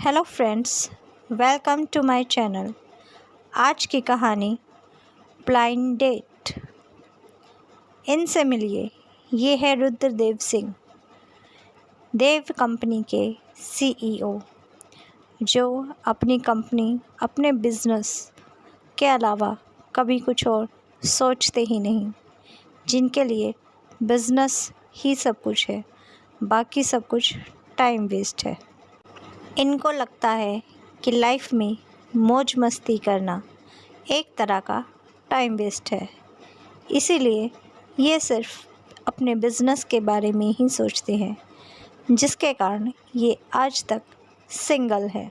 Hello friends, welcome to my channel. आज की कहानी ब्लाइंड डेट। इनसे मिलिए, ये है रुद्रदेव सिंह, देव कंपनी के सीईओ, जो अपनी कंपनी, अपने बिजनेस के अलावा कभी कुछ और सोचते ही नहीं, जिनके लिए बिजनेस ही सब कुछ है, बाकी सब कुछ टाइम वेस्ट है। इनको लगता है कि लाइफ में मौज मस्ती करना एक तरह का टाइम वेस्ट है, इसीलिए ये सिर्फ अपने बिजनेस के बारे में ही सोचते हैं, जिसके कारण ये आज तक सिंगल है।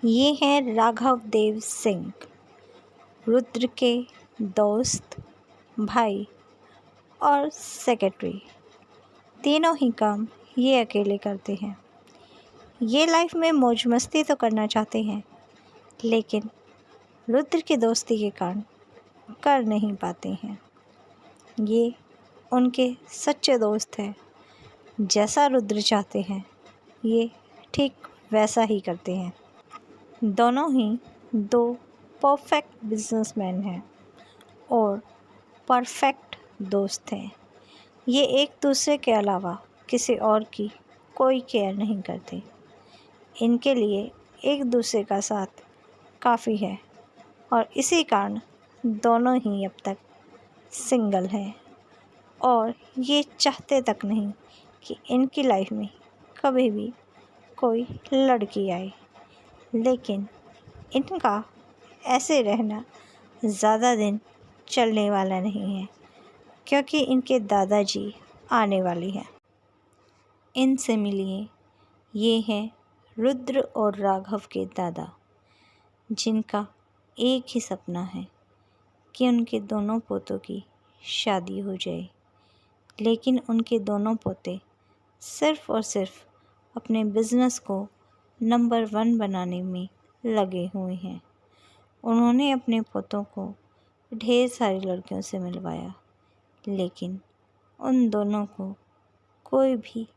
ये हैं राघव देव सिंह, रुद्र के दोस्त, भाई और सेक्रेटरी। तीनों ही काम ये अकेले करते हैं। ये लाइफ में मौज मस्ती तो करना चाहते हैं, लेकिन रुद्र की दोस्ती के कारण कर नहीं पाते हैं। ये उनके सच्चे दोस्त हैं। जैसा रुद्र चाहते हैं, ये ठीक वैसा ही करते हैं। दोनों ही दो परफेक्ट बिजनेसमैन हैं और परफेक्ट दोस्त हैं। ये एक दूसरे के अलावा किसी और की कोई केयर नहीं करते। इनके लिए एक दूसरे का साथ काफ़ी है और इसी कारण दोनों ही अब तक सिंगल हैं और ये चाहते तक नहीं कि इनकी लाइफ में कभी भी कोई लड़की आए। लेकिन इनका ऐसे रहना ज़्यादा दिन चलने वाला नहीं है, क्योंकि इनके दादाजी आने वाली हैं। इनसे मिलिए, ये हैं रुद्र और राघव के दादा, जिनका एक ही सपना है कि उनके दोनों पोतों की शादी हो जाए। लेकिन उनके दोनों पोते सिर्फ़ और सिर्फ अपने बिज़नेस को नंबर 1 बनाने में लगे हुए हैं। उन्होंने अपने पोतों को ढेर सारी लड़कियों से मिलवाया, लेकिन उन दोनों को कोई भी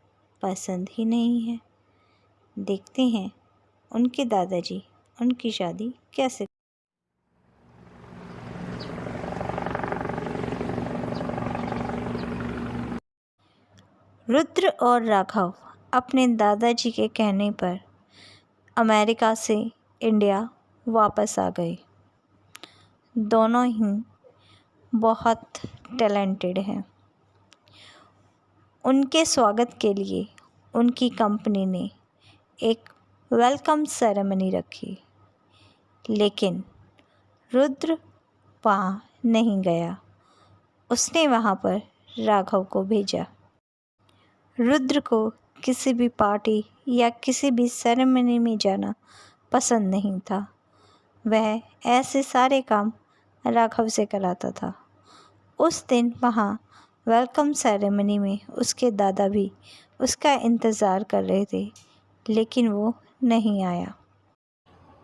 पसंद ही नहीं है। देखते हैं उनके दादाजी उनकी शादी कैसे। रुद्र और राघव अपने दादाजी के कहने पर अमेरिका से इंडिया वापस आ गए। दोनों ही बहुत टैलेंटेड हैं। उनके स्वागत के लिए उनकी कंपनी ने एक वेलकम सेरेमनी रखी, लेकिन रुद्र वहाँ नहीं गया। उसने वहाँ पर राघव को भेजा। रुद्र को किसी भी पार्टी या किसी भी सेरेमनी में जाना पसंद नहीं था। वह ऐसे सारे काम राघव से कराता था। उस दिन वहाँ वेलकम सेरेमनी में उसके दादा भी उसका इंतज़ार कर रहे थे, लेकिन वो नहीं आया।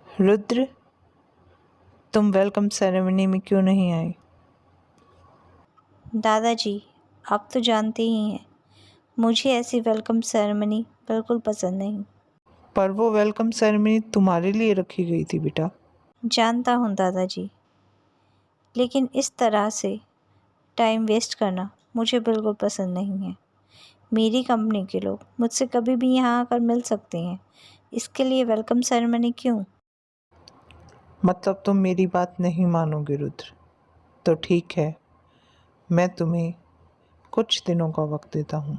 रुद्र, तुम वेलकम सेरेमनी में क्यों नहीं आए? दादाजी, आप तो जानते ही हैं, मुझे ऐसी वेलकम सेरेमनी बिल्कुल पसंद नहीं। पर वो वेलकम सेरेमनी तुम्हारे लिए रखी गई थी बेटा। जानता हूँ दादाजी, लेकिन इस तरह से टाइम वेस्ट करना मुझे बिल्कुल पसंद नहीं है। मेरी कंपनी के लोग मुझसे कभी भी यहाँ आकर मिल सकते हैं, इसके लिए वेलकम सेरेमनी क्यों? मतलब तुम मेरी बात नहीं मानोगे रुद्र? तो ठीक है, मैं तुम्हें कुछ दिनों का वक्त देता हूँ।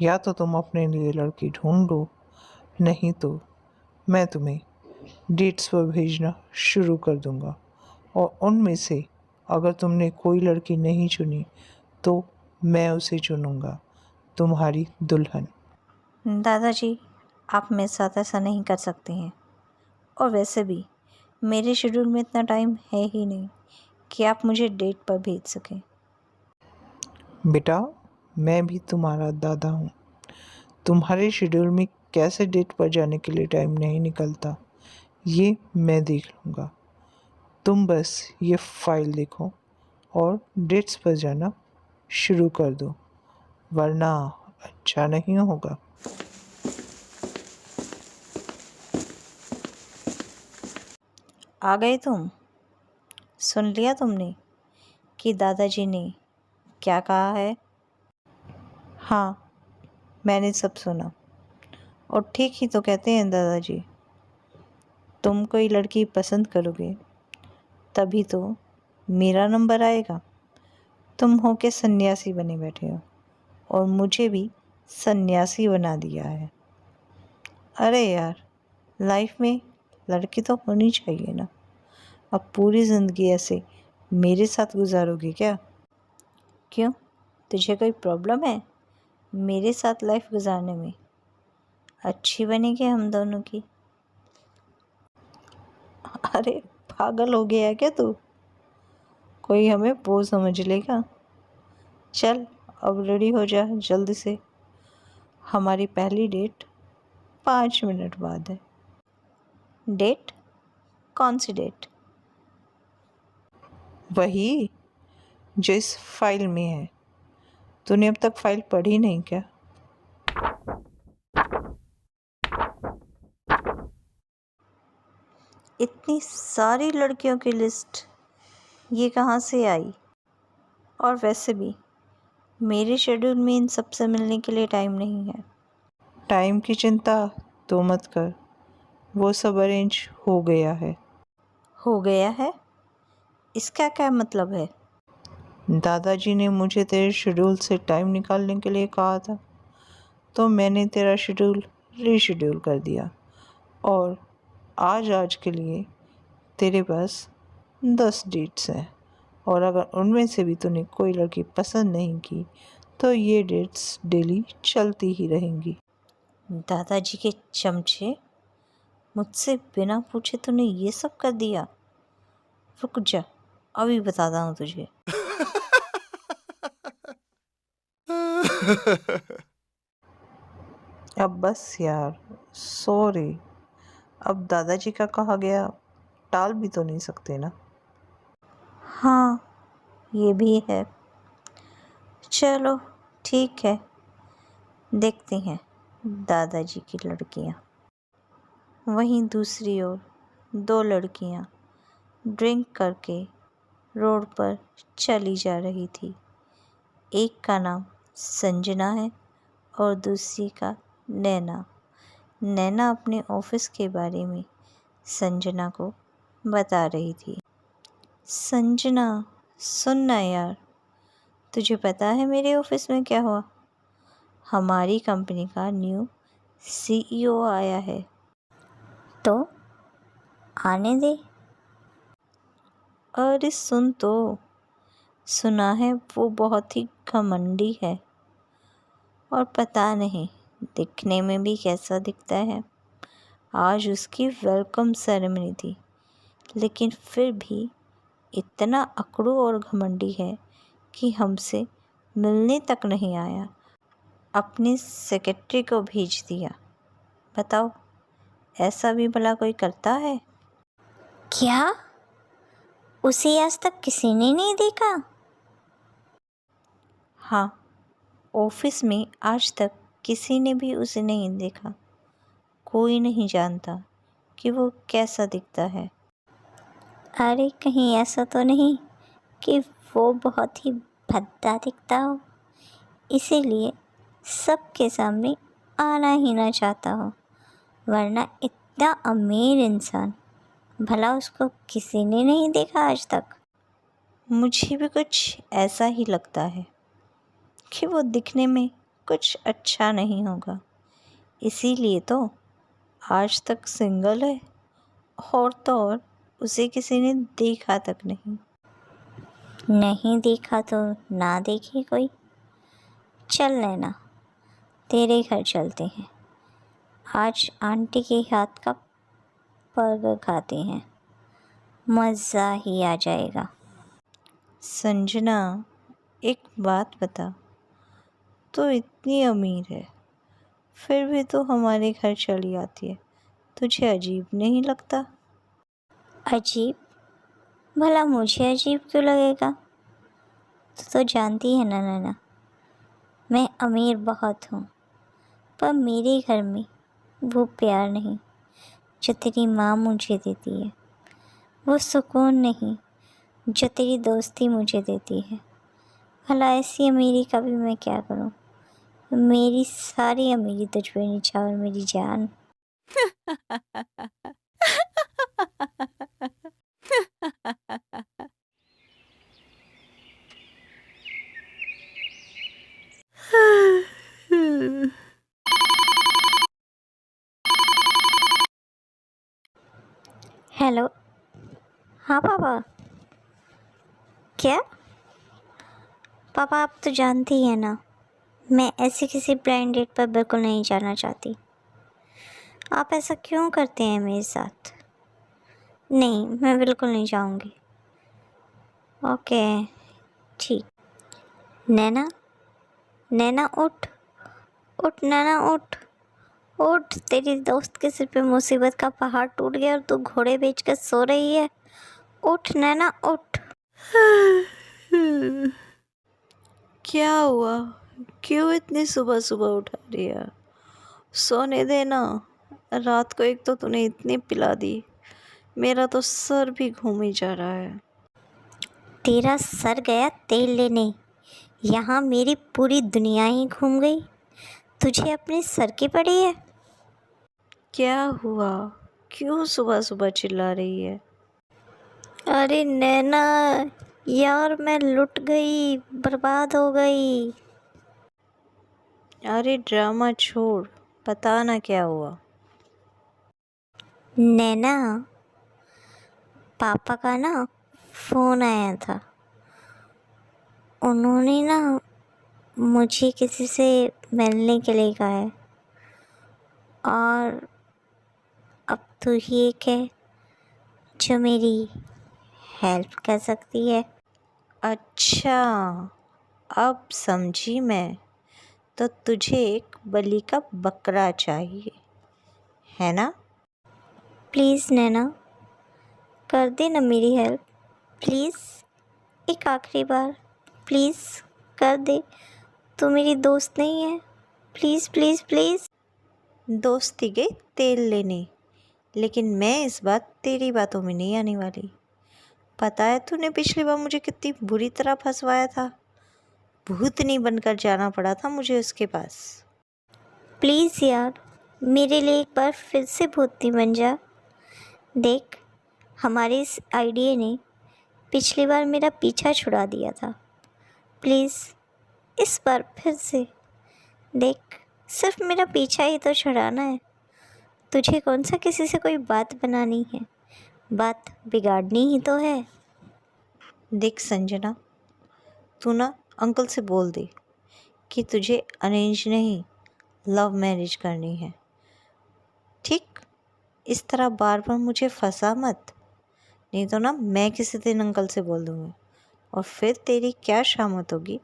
या तो तुम अपने लिए लड़की ढूंढ लो, नहीं तो मैं तुम्हें डेट्स पर भेजना शुरू कर दूँगा और उनमें से अगर तुमने कोई लड़की नहीं चुनी तो मैं उसे चुनूँगा, तुम्हारी दुल्हन। दादाजी, आप मेरे साथ ऐसा नहीं कर सकते हैं, और वैसे भी मेरे शेड्यूल में इतना टाइम है ही नहीं कि आप मुझे डेट पर भेज सकें। बेटा, मैं भी तुम्हारा दादा हूँ। तुम्हारे शेड्यूल में कैसे डेट पर जाने के लिए टाइम नहीं निकलता, ये मैं देख लूँगा। तुम बस ये फाइल देखो और डेट्स पर जाना शुरू कर दो, वरना अच्छा नहीं होगा। आ गए तुम? सुन लिया तुमने कि दादाजी ने क्या कहा है? हाँ, मैंने सब सुना। और ठीक ही तो कहते हैं दादाजी। तुम कोई लड़की पसंद करोगे तभी तो मेरा नंबर आएगा। तुम हो के सन्यासी बने बैठे हो और मुझे भी सन्यासी बना दिया है। अरे यार, लाइफ में लड़की तो होनी चाहिए ना। अब पूरी ज़िंदगी ऐसे मेरे साथ गुजारोगी क्या? क्यों, तुझे कोई प्रॉब्लम है मेरे साथ लाइफ गुजारने में? अच्छी बनेगी हम दोनों की। अरे पागल हो गया है क्या तू? कोई हमें वो समझ लेगा? चल अब रेडी हो जा जल्दी से। हमारी पहली डेट 5 मिनट बाद है। डेट? कौन सी डेट? वही जो इस फाइल में है। तूने अब तक फाइल पढ़ी नहीं क्या? इतनी सारी लड़कियों की लिस्ट ये कहाँ से आई? और वैसे भी मेरे शेड्यूल में इन सबसे मिलने के लिए टाइम नहीं है। टाइम की चिंता तो मत कर, वो सब अरेंज हो गया है। हो गया है? इसका क्या मतलब है? दादाजी ने मुझे तेरे शेड्यूल से टाइम निकालने के लिए कहा था, तो मैंने तेरा शेड्यूल रीशेड्यूल कर दिया। और आज के लिए तेरे पास 10 डेट्स हैं। और अगर उनमें से भी तूने कोई लड़की पसंद नहीं की तो ये डेट्स डेली चलती ही रहेंगी। दादाजी के चमचे, मुझसे बिना पूछे तूने ये सब कर दिया? रुक जा, अभी बताता हूँ तुझे। अब बस यार, सॉरी। अब दादाजी का कहा गया टाल भी तो नहीं सकते ना। हाँ, ये भी है। चलो ठीक है, देखते हैं दादाजी की लड़कियाँ। वहीं दूसरी ओर 2 लड़कियाँ ड्रिंक करके रोड पर चली जा रही थी। एक का नाम संजना है और दूसरी का नैना। नैना अपने ऑफिस के बारे में संजना को बता रही थी। संजना, सुन ना यार, तुझे पता है मेरे ऑफिस में क्या हुआ? हमारी कंपनी का न्यू सीईओ आया है। तो आने दे। अरे सुन तो, सुना है वो बहुत ही घमंडी है और पता नहीं दिखने में भी कैसा दिखता है। आज उसकी वेलकम सेरेमनी थी, लेकिन फिर भी इतना अकड़ू और घमंडी है कि हमसे मिलने तक नहीं आया। अपनी सेक्रेटरी को भेज दिया। बताओ, ऐसा भी भला कोई करता है? क्या? उसे आज तक किसी ने नहीं देखा? हाँ, ऑफिस में आज तक किसी ने भी उसे नहीं देखा। कोई नहीं जानता कि वो कैसा दिखता है। अरे कहीं ऐसा तो नहीं कि वो बहुत ही भद्दा दिखता हो, इसीलिए सबके सामने आना ही ना चाहता हो। वरना इतना अमीर इंसान भला उसको किसी ने नहीं देखा आज तक। मुझे भी कुछ ऐसा ही लगता है कि वो दिखने में कुछ अच्छा नहीं होगा, इसीलिए तो आज तक सिंगल है। और तो और उसे किसी ने देखा तक नहीं। नहीं देखा तो ना देखे कोई। चल नैना, तेरे घर चलते हैं। आज आंटी के हाथ का बर्गर खाते हैं, मज़ा ही आ जाएगा। संजना, एक बात बता, तो इतनी अमीर है फिर भी तो हमारे घर चली आती है, तुझे अजीब नहीं लगता? अजीब? भला मुझे अजीब क्यों लगेगा? तो जानती है ना नैना, मैं अमीर बहुत हूँ, पर मेरे घर में वो प्यार नहीं जो तेरी माँ मुझे देती है। वो सुकून नहीं जो तेरी दोस्ती मुझे देती है। भला ऐसी अमीरी का भी मैं क्या करूं? मेरी सारी अमीरी तुझ पे निछावर मेरी जान। हेलो। हाँ पापा। क्या? पापा आप तो जानती ही हैं ना, मैं ऐसे किसी ब्लाइंड डेट पर बिल्कुल नहीं जाना चाहती। आप ऐसा क्यों करते हैं मेरे साथ? नहीं, मैं बिल्कुल नहीं जाऊंगी। ओके, ठीक। नैना, नैना उठ, उठ नैना उठ, उठ। तेरी दोस्त के सिर पे मुसीबत का पहाड़ टूट गया और तू घोड़े बेच कर सो रही है। उठ नैना उठ। क्या हुआ? क्यों इतनी सुबह सुबह उठा दिया? सोने देना। रात को एक तो तूने इतनी पिला दी, मेरा तो सर भी घूम ही जा रहा है। तेरा सर गया तेल लेने, यहाँ मेरी पूरी दुनिया ही घूम गई। तुझे अपने सर की पड़ी है? क्या हुआ? क्यों सुबह सुबह चिल्ला रही है? अरे नैना, यार मैं लुट गई, बर्बाद हो गई। अरे ड्रामा छोड़, बता ना क्या हुआ। नैना, पापा का ना फ़ोन आया था। उन्होंने ना मुझे किसी से मिलने के लिए कहा है, और अब तू ही एक है जो मेरी हेल्प कर सकती है। अच्छा, अब समझी मैं। तो तुझे एक बलि का बकरा चाहिए, है ना? प्लीज़ नैना, कर दे ना मेरी हेल्प। प्लीज़, एक आखिरी बार, प्लीज़ कर दे। तू मेरी दोस्त नहीं है? Please please please. दोस्ती के तेल लेने, लेकिन मैं इस बार तेरी बातों में नहीं आने वाली। पता है तूने पिछली बार मुझे कितनी बुरी तरह फंसवाया था। भूतनी बनकर जाना पड़ा था मुझे उसके पास। प्लीज़ यार, मेरे लिए एक बार फिर से भूतनी बन जा। देख, हमारे इस आइडिया ने पिछली बार मेरा पीछा छुड़ा दिया था। प्लीज़ इस बार फिर से देख, सिर्फ मेरा पीछा ही तो छुड़ाना है। तुझे कौन सा किसी से कोई बात बनानी है? बात बिगाड़नी ही तो है। देख संजना, तू ना अंकल से बोल दे कि तुझे अरेंज नहीं, लव मैरिज करनी है। ठीक? इस तरह बार बार मुझे फंसा मत, नहीं तो ना मैं किसी दिन अंकल से बोल दूँगी, और फिर तेरी क्या शामत होगी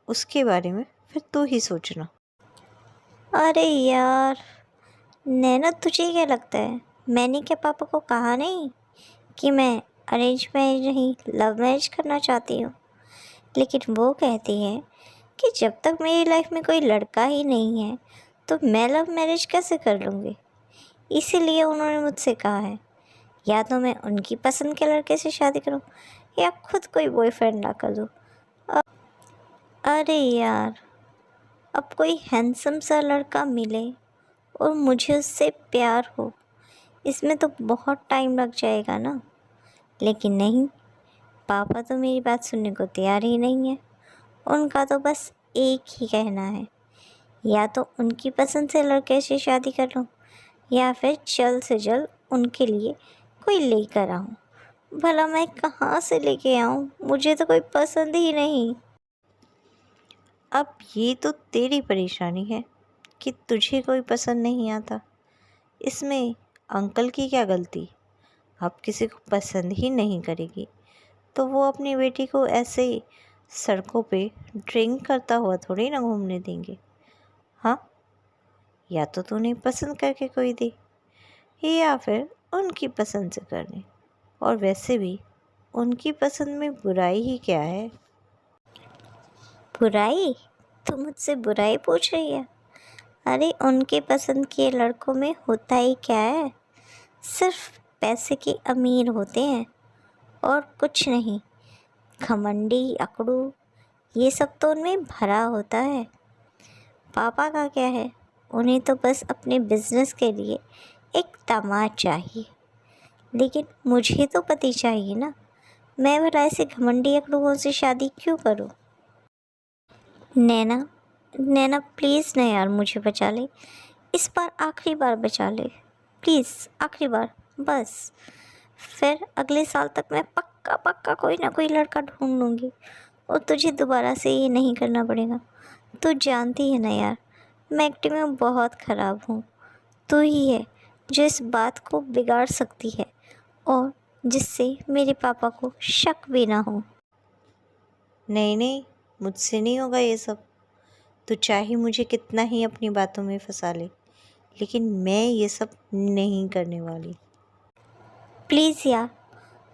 उसके बारे में फिर तू ही सोचना। अरे यार नैना, तुझे क्या लगता है मैंने क्या पापा को कहा नहीं कि मैं अरेंज मैरिज नहीं लव मैरिज करना चाहती हूँ? लेकिन वो कहती हैं कि जब तक मेरी लाइफ में कोई लड़का ही नहीं है तो मैं लव मैरिज कैसे कर लूँगी। इसीलिए उन्होंने मुझसे कहा है, या तो मैं उनकी पसंद के लड़के से शादी करूँ या खुद कोई बॉयफ्रेंड ला कर दूँ। अरे यार, अब कोई हैंडसम सा लड़का मिले और मुझे उससे प्यार हो, इसमें तो बहुत टाइम लग जाएगा ना। लेकिन नहीं, पापा तो मेरी बात सुनने को तैयार ही नहीं है। उनका तो बस एक ही कहना है, या तो उनकी पसंद से लड़के से शादी कर लूँ या फिर जल्द से जल्द उनके लिए कोई लेकर आऊँ। भला मैं कहाँ से लेके आऊँ? मुझे तो कोई पसंद ही नहीं। अब ये तो तेरी परेशानी है कि तुझे कोई पसंद नहीं आता। इसमें अंकल की क्या गलती? अब किसी को पसंद ही नहीं करेगी तो वो अपनी बेटी को ऐसे ही सड़कों पे ड्रिंक करता हुआ थोड़ी ना घूमने देंगे। हाँ, या तो तूने पसंद करके कोई दे, या फिर उनकी पसंद से करने। और वैसे भी उनकी पसंद में बुराई ही क्या है? बुराई? तू मुझसे बुराई पूछ रही है? अरे उनके पसंद के लड़कों में होता ही क्या है? सिर्फ पैसे के अमीर होते हैं और कुछ नहीं। घमंडी, अकड़ू, ये सब तो उनमें भरा होता है। पापा का क्या है, उन्हें तो बस अपने बिजनेस के लिए एक दामाद चाहिए, लेकिन मुझे तो पति चाहिए ना। मैं भला ऐसे घमंडी अकड़ुओं से शादी क्यों करूं? नैना, नैना प्लीज़ ना यार, मुझे बचा ले। इस बार आखिरी बार बचा ले प्लीज़, आखिरी बार बस। फिर अगले साल तक मैं पक्का पक्का कोई ना कोई लड़का ढूंढ लूँगी और तुझे दोबारा से ये नहीं करना पड़ेगा। तू जानती है ना यार, मैं एक्टिंग में बहुत ख़राब हूँ। तू ही है जो इस बात को बिगाड़ सकती है और जिससे मेरे पापा को शक भी ना हो। नहीं नहीं, मुझसे नहीं होगा ये सब। तू चाहे मुझे कितना ही अपनी बातों में फंसा ले, लेकिन मैं ये सब नहीं करने वाली। प्लीज़ यार,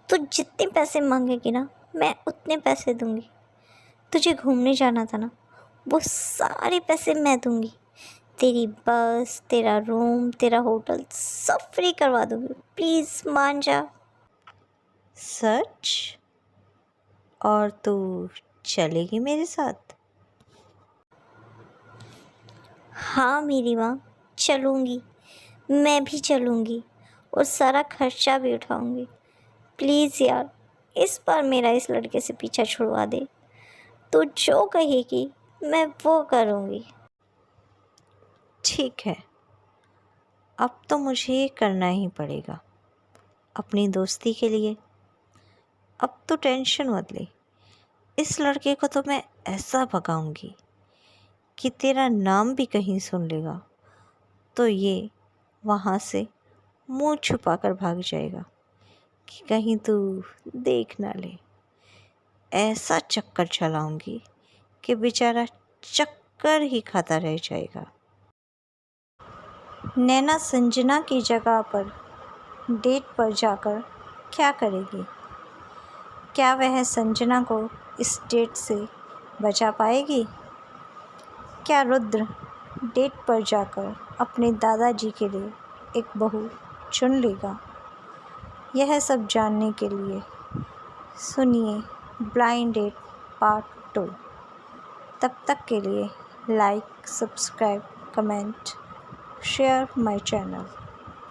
तू जितने पैसे मांगेगी ना, मैं उतने पैसे दूंगी। तुझे घूमने जाना था ना, वो सारे पैसे मैं दूंगी। तेरी बस, तेरा रूम, तेरा होटल सब फ्री करवा दूंगी। प्लीज़ मान जा। सच? और तू चलेगी मेरे साथ? हाँ मेरी माँ, चलूँगी। मैं भी चलूँगी और सारा खर्चा भी उठाऊँगी। प्लीज़ यार, इस बार मेरा इस लड़के से पीछा छुड़वा दे। तू जो कहेगी मैं वो करूँगी। ठीक है, अब तो मुझे ये करना ही पड़ेगा अपनी दोस्ती के लिए। अब तो टेंशन मत ले, इस लड़के को तो मैं ऐसा भगाऊंगी कि तेरा नाम भी कहीं सुन लेगा तो ये वहाँ से मुंह छुपा कर भाग जाएगा कि कहीं तू देख ना ले। ऐसा चक्कर चलाऊंगी कि बेचारा चक्कर ही खाता रह जाएगा। नैना संजना की जगह पर डेट पर जाकर क्या करेगी? क्या वह संजना को इस डेट से बचा पाएगी? क्या रुद्र डेट पर जाकर अपने दादाजी के लिए एक बहू चुन लेगा? यह सब जानने के लिए सुनिए ब्लाइंड डेट पार्ट 2। तब तक के लिए like, subscribe, comment, share my channel.